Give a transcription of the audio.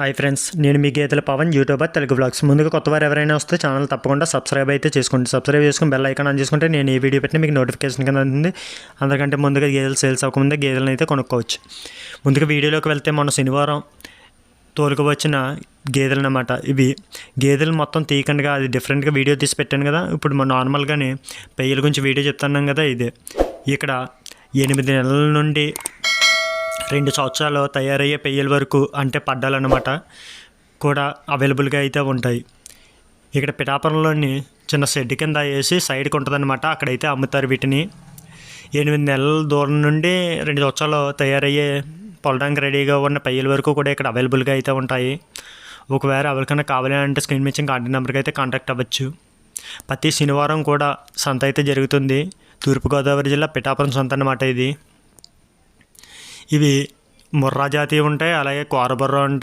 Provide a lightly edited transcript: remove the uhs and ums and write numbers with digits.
Hi friends, నేను మీ గీతల Pawan, YouTuber Telugu blogs. ముందుగా కొత్తవారు ఎవరైనా వస్తే ఛానల్ తప్పకుండా సబ్స్క్రైబ్ అయితే చేసుకోండి. సబ్స్క్రైబ్ చేసుకుని బెల్ ఐకాన్ ఆన్ చేసుకుంటే నేను ఈ వీడియో పెట్టిన మీకు నోటిఫికేషన్ కింద అందుతుంది. అందుకంటే ముందుగా గేదెలు సేల్స్ అవ్వకముందే గేదెలను అయితే కొనుక్కోవచ్చు. ముందుగా వీడియోలోకి వెళ్తే మొన్న శనివారం తోలుకు వచ్చిన గేదెలు అన్నమాట. ఇవి గేదెలు మొత్తం తీయకుండా అది డిఫరెంట్గా వీడియో తీసి పెట్టాను కదా. ఇప్పుడు మనం నార్మల్గానే పెయ్యల గురించి వీడియో చెప్తున్నాం కదా. ఇదే ఇక్కడ 8 నెలల నుండి 2 సంవత్సరాలు తయారయ్యే పెయ్యల వరకు అంటే పడ్డాలన్నమాట కూడా అవైలబుల్గా అయితే ఉంటాయి. ఇక్కడ పిఠాపురంలోని చిన్న షెడ్ కింద వేసి సైడ్కి ఉంటుందన్నమాట. అక్కడైతే అమ్ముతారు వీటిని. 8 నెలల దూరం నుండి 2 సంవత్సరాలు తయారయ్యే పొలడానికి రెడీగా ఉన్న పెయ్యల వరకు కూడా ఇక్కడ అవైలబుల్గా అయితే ఉంటాయి. ఒకవేళ ఎవరికైనా కావాలి అంటే స్క్రీన్ మీద కాంటాక్ట్ నెంబర్కి అయితే కాంటాక్ట్ అవ్వచ్చు. ప్రతి శనివారం కూడా సంత అయితే జరుగుతుంది. తూర్పుగోదావరి జిల్లా పిఠాపురం సంత అన్నమాట ఇది. ఇవి ముర్రా జాతి ఉంటాయి, అలాగే కోరబుర్ర ఉంటాయి.